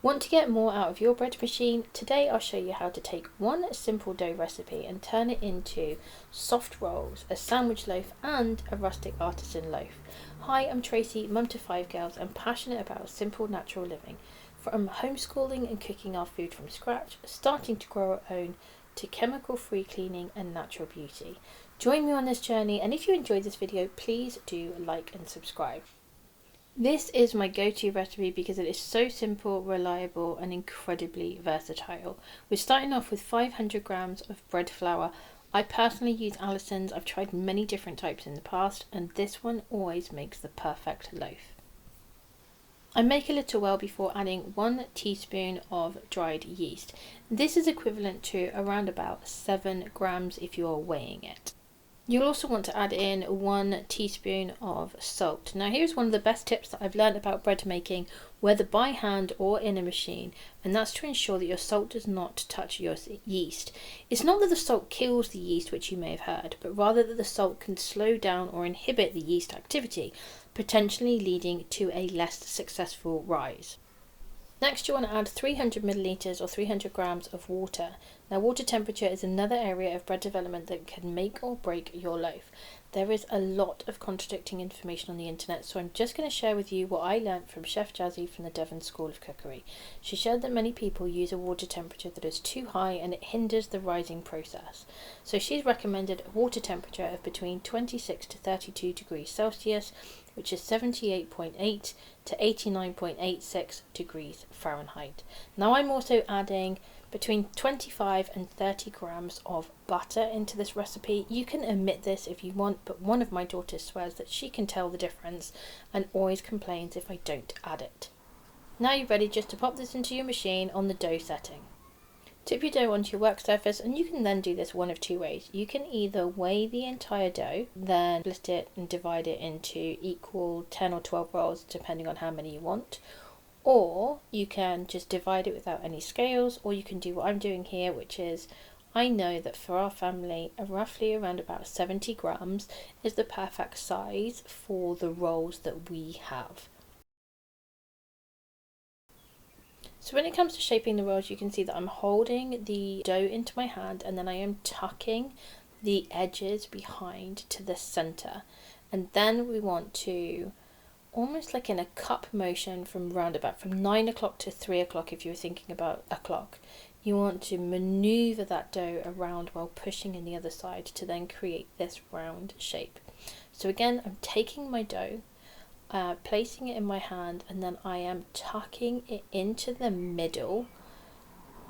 Want to get more out of your bread machine? Today I'll show you how to take one simple dough recipe and turn it into soft rolls, a sandwich loaf and a rustic artisan loaf. Hi, I'm Tracy, mum to 5 girls and passionate about simple natural living. From homeschooling and cooking our food from scratch, starting to grow our own, to chemical-free cleaning and natural beauty. Join me on this journey, and if you enjoyed this video, please do like and subscribe. This is my go-to recipe because it is so simple, reliable and incredibly versatile. We're starting off with 500 grams of bread flour. I personally use Allison's. I've tried many different types in the past and this one always makes the perfect loaf. I make a little well before adding 1 teaspoon of dried yeast. This is equivalent to around about 7 grams if you are weighing it. You'll also want to add in 1 teaspoon of salt. Now here's one of the best tips that I've learned about bread making, whether by hand or in a machine, and that's to ensure that your salt does not touch your yeast. It's not that the salt kills the yeast, which you may have heard, but rather that the salt can slow down or inhibit the yeast activity, potentially leading to a less successful rise. Next, you want to add 300 millilitres or 300 grams of water. Now, water temperature is another area of bread development that can make or break your loaf. There is a lot of contradicting information on the internet, so I'm just going to share with you what I learnt from Chef Jazzy from the Devon School of Cookery. She shared that many people use a water temperature that is too high and it hinders the rising process. So she's recommended a water temperature of between 26 to 32 degrees Celsius, which is 78.8 to 89.86 degrees Fahrenheit. Now I'm also adding between 25 and 30 grams of butter into this recipe. You can omit this if you want, but one of my daughters swears that she can tell the difference and always complains if I don't add it. Now you're ready just to pop this into your machine on the dough setting. Tip your dough onto your work surface, and you can then do this one of two ways. You can either weigh the entire dough, then split it and divide it into equal 10 or 12 rolls depending on how many you want, or you can just divide it without any scales, or you can do what I'm doing here, which is I know that for our family roughly around about 70 grams is the perfect size for the rolls that we have. So when it comes to shaping the rolls, you can see that I'm holding the dough into my hand and then I am tucking the edges behind to the center, and then we want to, almost like in a cup motion, from 9 o'clock to 3 o'clock if you're thinking about a clock, you want to maneuver that dough around while pushing in the other side to then create this round shape. So again, I'm taking my dough, placing it in my hand, and then I am tucking it into the middle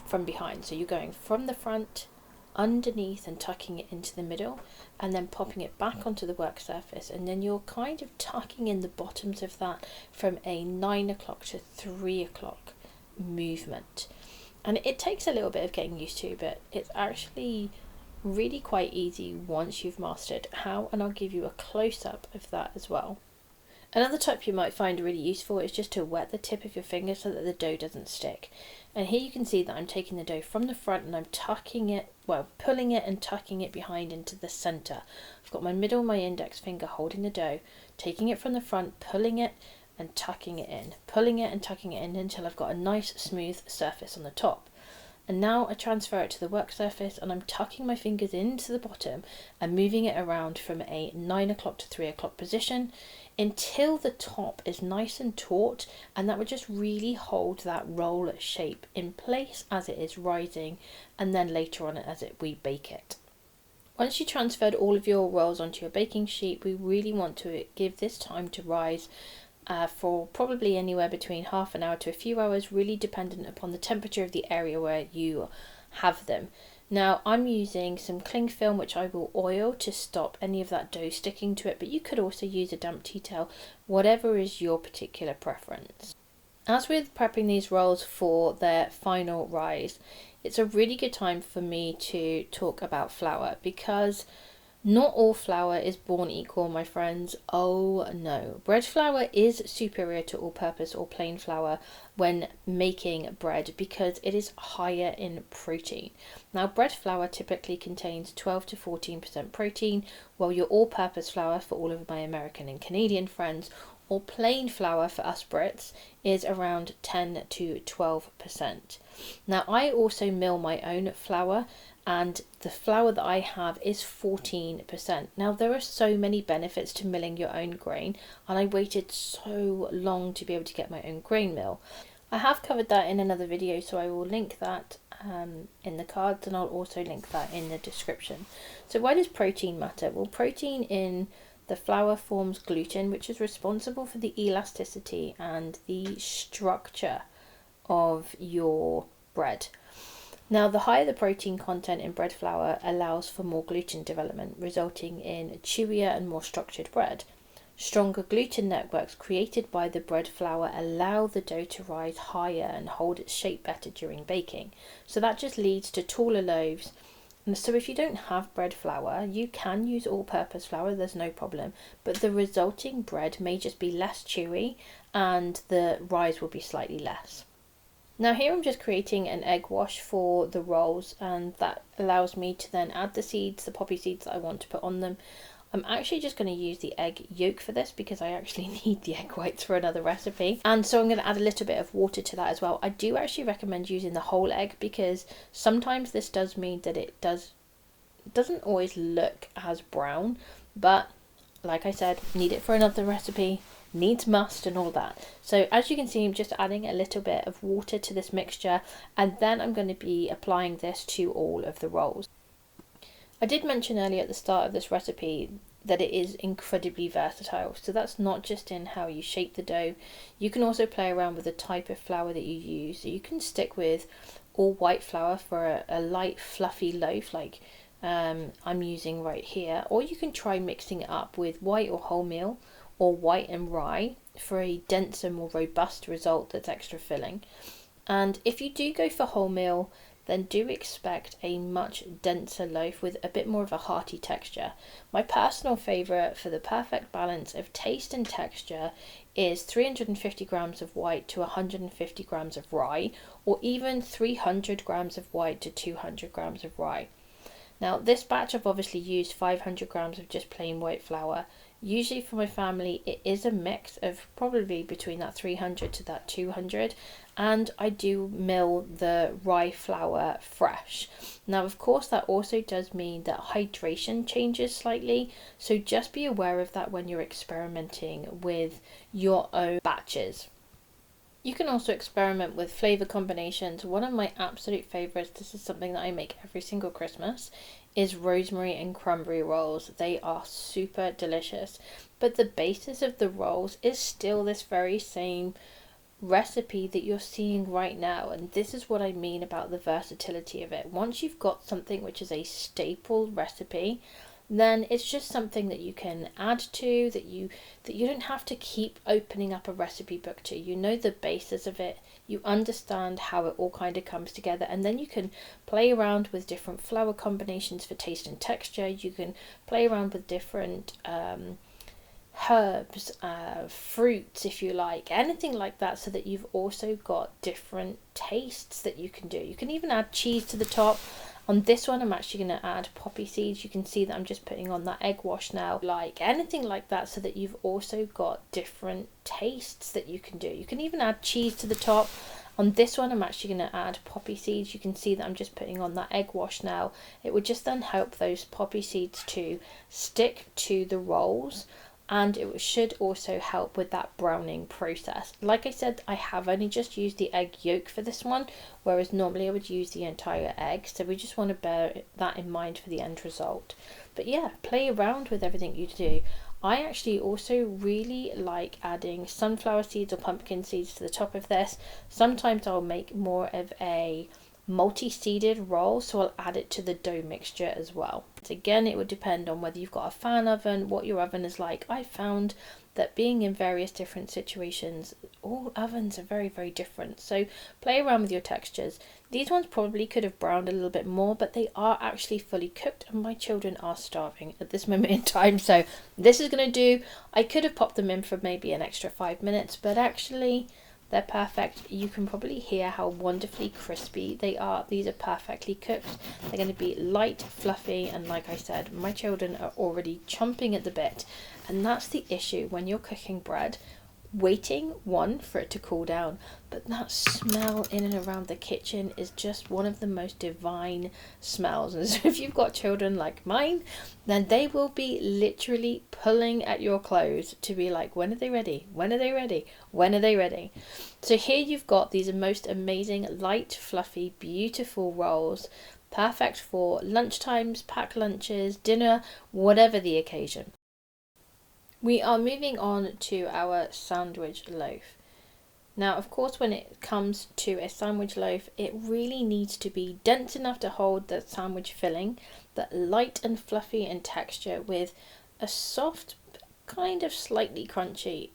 from behind. So you're going from the front, underneath, and tucking it into the middle, and then popping it back onto the work surface, and then you're kind of tucking in the bottoms of that from a 9 o'clock to 3 o'clock movement. And it takes a little bit of getting used to, but it's actually really quite easy once you've mastered how, and I'll give you a close-up of that as well. Another tip you might find really useful is just to wet the tip of your finger so that the dough doesn't stick. And here you can see that I'm taking the dough from the front and I'm tucking it, pulling it and tucking it behind into the center. I've got my middle, my index finger holding the dough, taking it from the front, pulling it and tucking it in, pulling it and tucking it in until I've got a nice smooth surface on the top. And now I transfer it to the work surface and I'm tucking my fingers into the bottom and moving it around from a 9 o'clock to 3 o'clock position until the top is nice and taut, and that would just really hold that roll shape in place as it is rising, and then later on we bake it. Once you transferred all of your rolls onto your baking sheet, we really want to give this time to rise for probably anywhere between half an hour to a few hours, really dependent upon the temperature of the area where you have them. Now I'm using some cling film which I will oil to stop any of that dough sticking to it, but you could also use a damp tea towel, whatever is your particular preference. As we're prepping these rolls for their final rise, it's a really good time for me to talk about flour, because not all flour is born equal, my friends. Oh no. Bread flour is superior to all-purpose or plain flour when making bread because it is higher in protein. Now, bread flour typically contains 12 to 14% protein, while your all-purpose flour, for all of my American and Canadian friends, or plain flour for us Brits is around 10 to 12%. Now I also mill my own flour, and the flour that I have is 14%. Now there are so many benefits to milling your own grain, and I waited so long to be able to get my own grain mill. I have covered that in another video, so I will link that in the cards, and I'll also link that in the description. So why does protein matter? Well, protein in the flour forms gluten, which is responsible for the elasticity and the structure of your bread. Now, the higher the protein content in bread flour allows for more gluten development, resulting in chewier and more structured bread. Stronger gluten networks created by the bread flour allow the dough to rise higher and hold its shape better during baking. So that just leads to taller loaves. And so if you don't have bread flour, you can use all-purpose flour, there's no problem. But the resulting bread may just be less chewy and the rise will be slightly less. Now here I'm just creating an egg wash for the rolls, and that allows me to then add the seeds, the poppy seeds that I want to put on them. I'm actually just going to use the egg yolk for this because I actually need the egg whites for another recipe. And so I'm going to add a little bit of water to that as well. I do actually recommend using the whole egg because sometimes this does mean that it doesn't always look as brown. But like I said, need it for another recipe, needs must and all that. So as you can see, I'm just adding a little bit of water to this mixture, and then I'm going to be applying this to all of the rolls. I did mention earlier at the start of this recipe that it is incredibly versatile. So that's not just in how you shape the dough. You can also play around with the type of flour that you use. So you can stick with all white flour for a light fluffy loaf like I'm using right here. Or you can try mixing it up with white or wholemeal or white and rye for a denser, more robust result that's extra filling. And if you do go for wholemeal, then do expect a much denser loaf with a bit more of a hearty texture. My personal favourite for the perfect balance of taste and texture is 350 grams of white to 150 grams of rye, or even 300 grams of white to 200 grams of rye. Now this batch I've obviously used 500 grams of just plain white flour. Usually for my family it is a mix of probably between that 300 to that 200, and I do mill the rye flour fresh. Now of course that also does mean that hydration changes slightly, so just be aware of that when you're experimenting with your own batches. You can also experiment with flavour combinations. One of my absolute favourites, this is something that I make every single Christmas, is rosemary and cranberry rolls. They are super delicious, but the basis of the rolls is still this very same recipe that you're seeing right now, and this is what I mean about the versatility of it. Once you've got something which is a staple recipe, then it's just something that you can add to, that you don't have to keep opening up a recipe book to. You know the basis of it, you understand how it all kind of comes together, and then you can play around with different flour combinations for taste and texture. You can play around with different herbs, fruits if you like, anything like that, so that you've also got different tastes that you can do. You can even add cheese to the top. On this one I'm actually going to add poppy seeds. You can see that I'm just putting on that egg wash now, like anything like that, so that you've also got different tastes that you can do. You can even add cheese to the top. On this one I'm actually going to add poppy seeds. You can see that I'm just putting on that egg wash now. It would just then help those poppy seeds to stick to the rolls, and it should also help with that browning process. Like I said, I have only just used the egg yolk for this one, whereas normally I would use the entire egg, so we just want to bear that in mind for the end result. But yeah, play around with everything you do. I actually also really like adding sunflower seeds or pumpkin seeds to the top of this. Sometimes I'll make more of a multi-seeded roll, so I'll add it to the dough mixture as well. Again, it would depend on whether you've got a fan oven, what your oven is like. I found that being in various different situations, all ovens are very, very different, so play around with your textures. These ones probably could have browned a little bit more, but they are actually fully cooked, and my children are starving at this moment in time, so this is going to do. I could have popped them in for maybe an extra 5 minutes, but actually they're perfect. You can probably hear how wonderfully crispy they are. These are perfectly cooked. They're going to be light, fluffy, and like I said, my children are already chomping at the bit. And that's the issue when you're cooking bread. waiting, one, for it to cool down, but that smell in and around the kitchen is just one of the most divine smells. And so if you've got children like mine, then they will be literally pulling at your clothes to be like, when are they ready? When are they ready? When are they ready? So here you've got these most amazing, light, fluffy, beautiful rolls, perfect for lunchtimes, packed lunches, dinner, whatever the occasion. We are moving on to our sandwich loaf. Now, of course, when it comes to a sandwich loaf, it really needs to be dense enough to hold the sandwich filling, but light and fluffy in texture with a soft, kind of slightly crunchy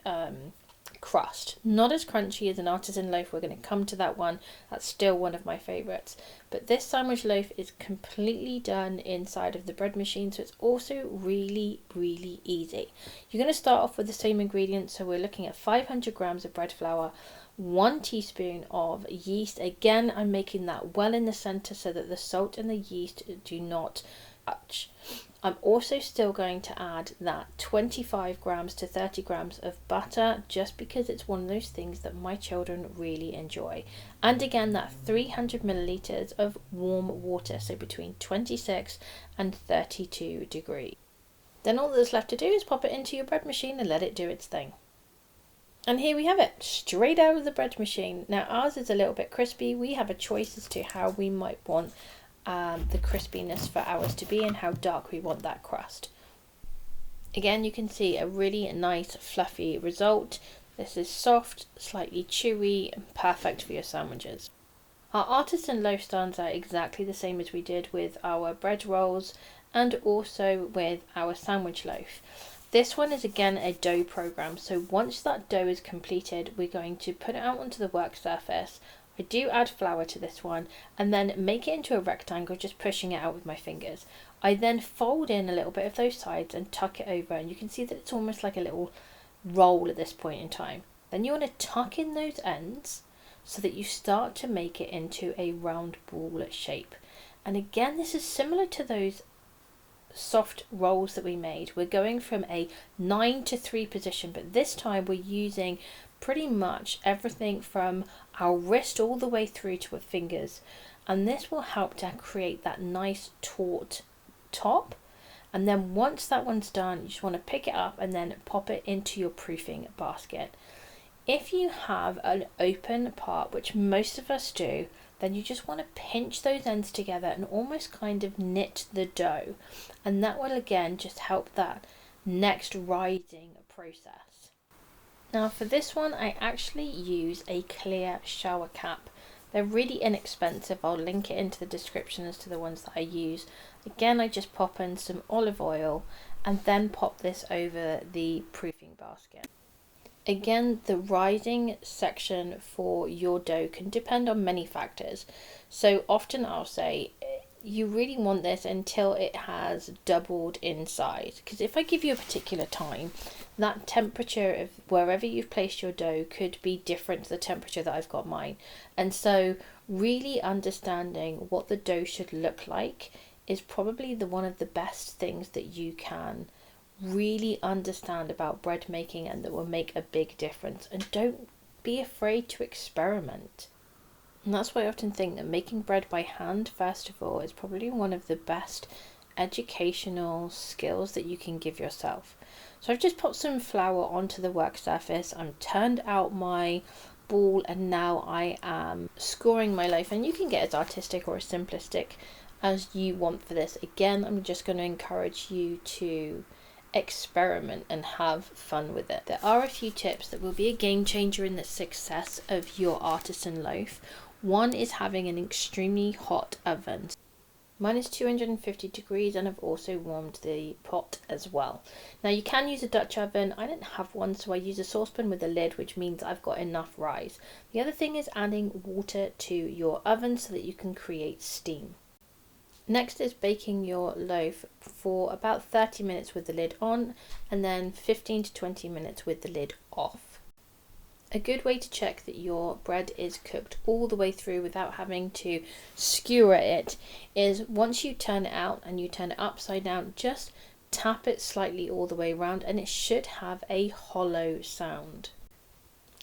crust. Not as crunchy as an artisan loaf. We're going to come to that one. That's still one of my favorites. But this sandwich loaf is completely done inside of the bread machine, so it's also really, really easy. You're going to start off with the same ingredients. So we're looking at 500 grams of bread flour, 1 teaspoon of yeast. Again, I'm making that well in the center so that the salt and the yeast do not touch. I'm also still going to add that 25 grams to 30 grams of butter, just because it's one of those things that my children really enjoy. And again, that 300 milliliters of warm water, so between 26 and 32 degrees. Then all that's left to do is pop it into your bread machine and let it do its thing. And here we have it, straight out of the bread machine. Now ours is a little bit crispy. We have a choice as to how we might want the crispiness for ours to be and how dark we want that crust. Again, you can see a really nice fluffy result. This is soft, slightly chewy, and perfect for your sandwiches. Our artisan loaf stands out exactly the same as we did with our bread rolls and also with our sandwich loaf. This one is again a dough program, so once that dough is completed, we're going to put it out onto the work surface. I do add flour to this one and then make it into a rectangle, just pushing it out with my fingers. I then fold in a little bit of those sides and tuck it over, and you can see that it's almost like a little roll at this point in time. Then you want to tuck in those ends so that you start to make it into a round ball shape. And again, this is similar to those soft rolls that we made. We're going from a 9 to 3 position, but this time we're using pretty much everything from our wrist all the way through to our fingers, and this will help to create that nice taut top. And then once that one's done, you just want to pick it up and then pop it into your proofing basket. If you have an open part, which most of us do, then you just want to pinch those ends together and almost kind of knit the dough, and that will again just help that next rising process. Now for this one, I actually use a clear shower cap. They're really inexpensive. I'll link it into the description as to the ones that I use. Again, I just pop in some olive oil and then pop this over the proofing basket. Again, the rising section for your dough can depend on many factors. So often I'll say you really want this until it has doubled in size, because if I give you a particular time, that temperature of wherever you've placed your dough could be different to the temperature that I've got mine. And so really understanding what the dough should look like is probably one of the best things that you can really understand about bread making, and that will make a big difference. And don't be afraid to experiment. And that's why I often think that making bread by hand, first of all, is probably one of the best educational skills that you can give yourself. So I've just popped some flour onto the work surface. I'm turned out my ball, and now I am scoring my loaf. And you can get as artistic or as simplistic as you want for this. Again, I'm just going to encourage you to experiment and have fun with it. There are a few tips that will be a game changer in the success of your artisan loaf. One is having an extremely hot oven. Mine is 250 degrees, and I've also warmed the pot as well. Now you can use a Dutch oven. I didn't have one, so I use a saucepan with a lid, which means I've got enough rise. The other thing is adding water to your oven so that you can create steam. Next is baking your loaf for about 30 minutes with the lid on, and then 15 to 20 minutes with the lid off. A good way to check that your bread is cooked all the way through without having to skewer it is once you turn it out and you turn it upside down, just tap it slightly all the way around and it should have a hollow sound.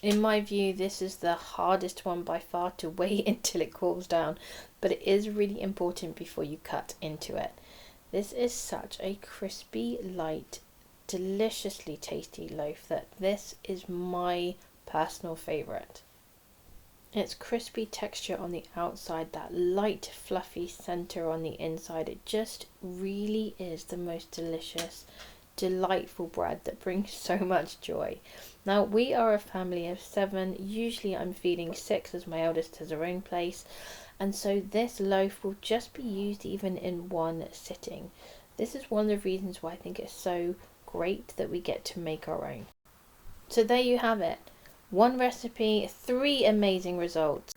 In my view, this is the hardest one by far to wait until it cools down, but it is really important before you cut into it. This is such a crispy, light, deliciously tasty loaf that this is my personal favourite. Its crispy texture on the outside, that light fluffy centre on the inside, it just really is the most delicious, delightful bread that brings so much joy. Now, we are a family of 7. Usually I'm feeding 6 as my eldest has her own place, and so this loaf will just be used even in one sitting. This is one of the reasons why I think it's so great that we get to make our own. So there you have it. 1 recipe, 3 amazing results.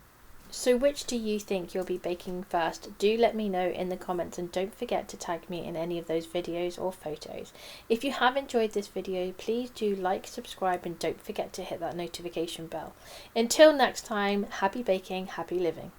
So which do you think you'll be baking first? Do let me know in the comments, and don't forget to tag me in any of those videos or photos. If you have enjoyed this video, please do like, subscribe, and don't forget to hit that notification bell. Until next time, happy baking, happy living.